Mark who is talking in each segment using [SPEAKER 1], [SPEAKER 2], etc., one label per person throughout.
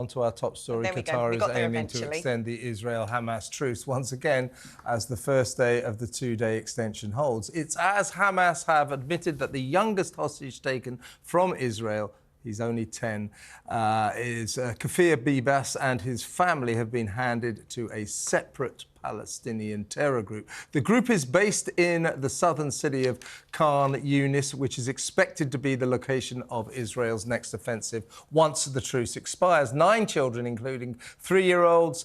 [SPEAKER 1] On to our top story. Qatar is aiming to extend the Israel-Hamas truce once again as the first day of the two-day extension holds. It's as Hamas have admitted that the youngest hostage taken from Israel, he's only 10, is Kfir Bibas, and his family have been handed to a separate Palestinian terror group. The group is based in the southern city of Khan Yunis, which is expected to be the location of Israel's next offensive once the truce expires. 9 children, including 3-year-old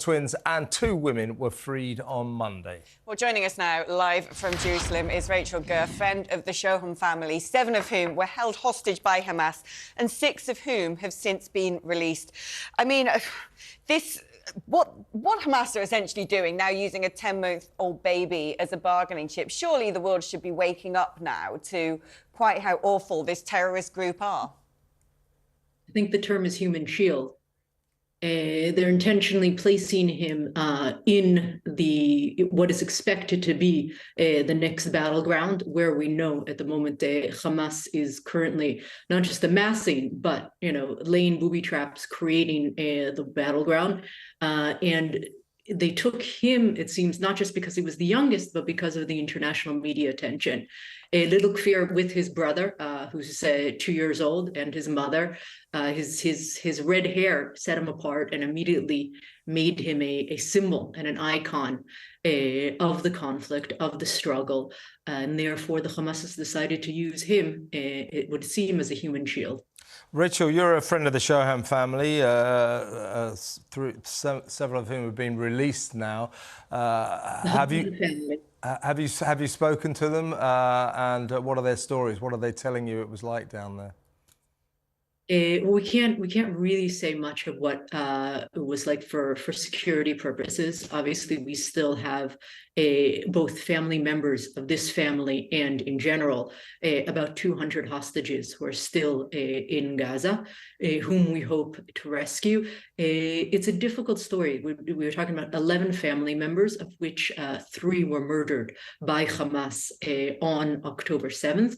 [SPEAKER 1] twins and 2 women, were freed on Monday.
[SPEAKER 2] Well, joining us now live from Jerusalem is Rachel Gur, friend of the Sham family, 7 of whom were held hostage by Hamas and 6 of whom have since been released. I mean, what Hamas are essentially doing now, using a 10-month-old baby as a bargaining chip, surely the world should be waking up now to quite how awful this terrorist group are.
[SPEAKER 3] I think the term is human shield. They're intentionally placing him in what is expected to be the next battleground, where we know at the moment Hamas is currently not just amassing, but laying booby traps, creating the battleground. And they took him, it seems, not just because he was the youngest, but because of the international media attention. Little Kfir with his brother, who's 2 years old, and his mother, his red hair set him apart and immediately made him a symbol and an icon of the conflict, of the struggle. And therefore, the Hamas has decided to use him, it would seem, as a human shield.
[SPEAKER 1] Rachel, you're a friend of the Sham family, several of whom have been released now. Have you spoken to them, and what are their stories? What are they telling you it was like down there?
[SPEAKER 3] We can't really say much of what it was like for security purposes. Obviously, we still have both family members of this family and, in general, about 200 hostages who are still in Gaza, whom we hope to rescue. It's a difficult story. We were talking about 11 family members, of which 3 were murdered by Hamas on October 7th.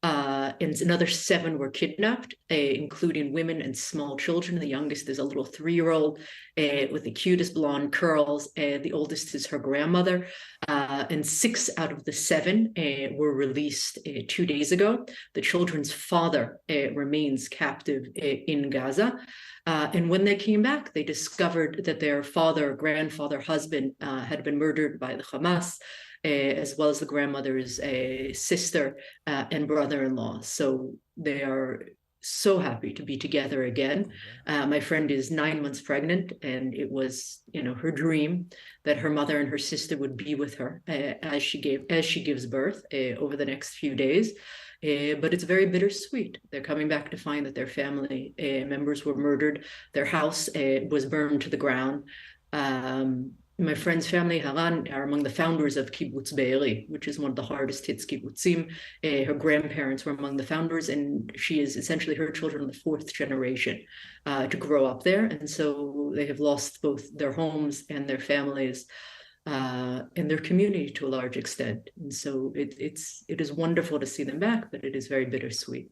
[SPEAKER 3] And another 7 were kidnapped, including women and small children. The youngest is a little 3-year-old with the cutest blonde curls. The oldest is her grandmother. And 6 out of the 7 were released 2 days ago. The children's father remains captive in Gaza. And when they came back, they discovered that their father, grandfather, husband had been murdered by the Hamas, as well as the grandmother's sister and brother-in-law. So they are so happy to be together again. My friend is 9 months pregnant, and it was, her dream that her mother and her sister would be with her as she gives birth over the next few days. But it's very bittersweet. They're coming back to find that their family members were murdered. Their house was burned to the ground. My friend's family, Haran, are among the founders of Kibbutz Be'eri, which is one of the hardest hit kibbutzim. Her grandparents were among the founders, and she is essentially, her children are the 4th generation to grow up there. And so they have lost both their homes and their families and their community to a large extent. And so it is wonderful to see them back, but it is very bittersweet.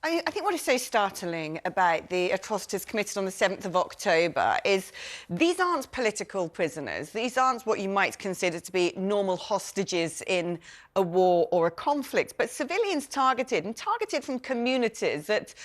[SPEAKER 2] I think what is so startling about the atrocities committed on the 7th of October is these aren't political prisoners. These aren't what you might consider to be normal hostages in a war or a conflict, but civilians targeted from communities that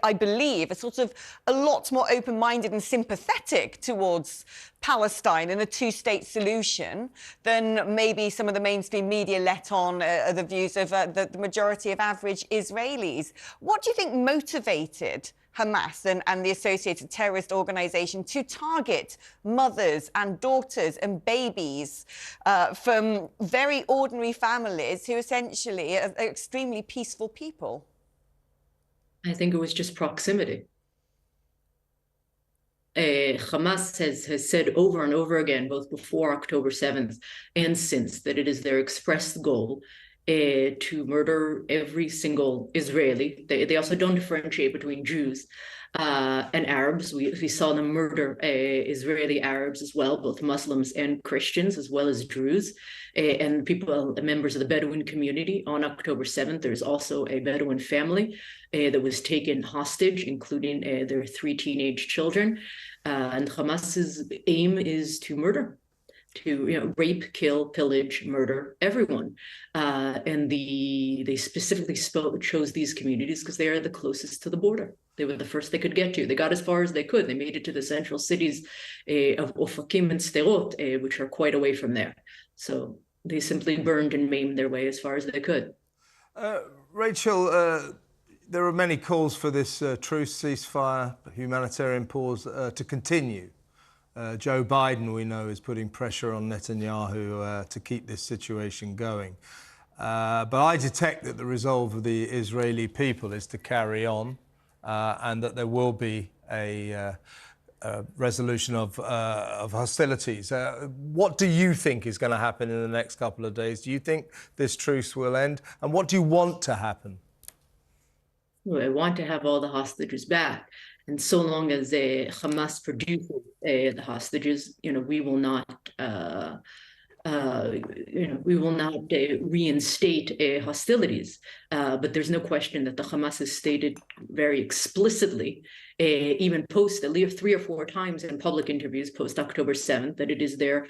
[SPEAKER 2] I believe are sort of a lot more open-minded and sympathetic towards Palestine and a 2-state solution than maybe some of the mainstream media let on the views of the majority of average Israelis. What do you think motivated Hamas and the associated terrorist organization to target mothers and daughters and babies from very ordinary families who essentially are extremely peaceful people?
[SPEAKER 3] I think it was just proximity. Hamas has said over and over again, both before October 7th and since, that it is their expressed goal to murder every single Israeli. They also don't differentiate between Jews and Arabs. We saw them murder Israeli Arabs as well, both Muslims and Christians, as well as Druze, and people, members of the Bedouin community. On October 7th, there's also a Bedouin family that was taken hostage, including their 3 teenage children. And Hamas's aim is to murder, to rape, kill, pillage, murder everyone. And they specifically chose these communities because they are the closest to the border. They were the first they could get to. They got as far as they could. They made it to the central cities of Ofakim and Sderot, which are quite away from there. So they simply burned and maimed their way as far as they could.
[SPEAKER 1] Rachel, there are many calls for this truce, ceasefire, humanitarian pause to continue. Joe Biden, we know, is putting pressure on Netanyahu to keep this situation going. But I detect that the resolve of the Israeli people is to carry on and that there will be a resolution of hostilities. What do you think is going to happen in the next couple of days? Do you think this truce will end? And what do you want to happen?
[SPEAKER 3] Well, I want to have all the hostages back. And so long as Hamas produces the hostages, we will not, we will not reinstate hostilities. But there's no question that the Hamas has stated very explicitly, even post at least 3 or 4 times in public interviews post October 7th, that it is their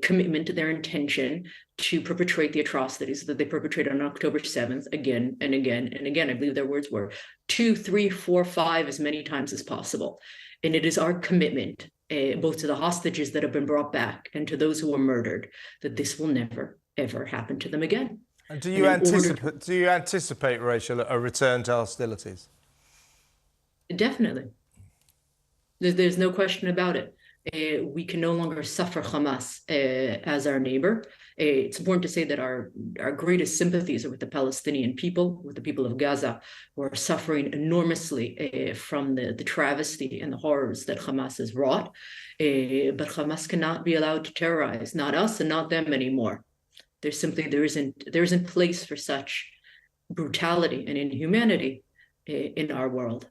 [SPEAKER 3] commitment, their intention to perpetrate the atrocities that they perpetrated on October 7th again and again and again. I believe their words were 2, 3, 4, 5, as many times as possible. And it is our commitment, both to the hostages that have been brought back and to those who were murdered, that this will never, ever happen to them again.
[SPEAKER 1] And do you anticipate, Rachel, a return to hostilities?
[SPEAKER 3] Definitely. There's no question about it. We can no longer suffer Hamas as our neighbor. It's important to say that our greatest sympathies are with the Palestinian people, with the people of Gaza, who are suffering enormously from the travesty and the horrors that Hamas has wrought. But Hamas cannot be allowed to terrorize, not us and not them anymore. There isn't place for such brutality and inhumanity in our world.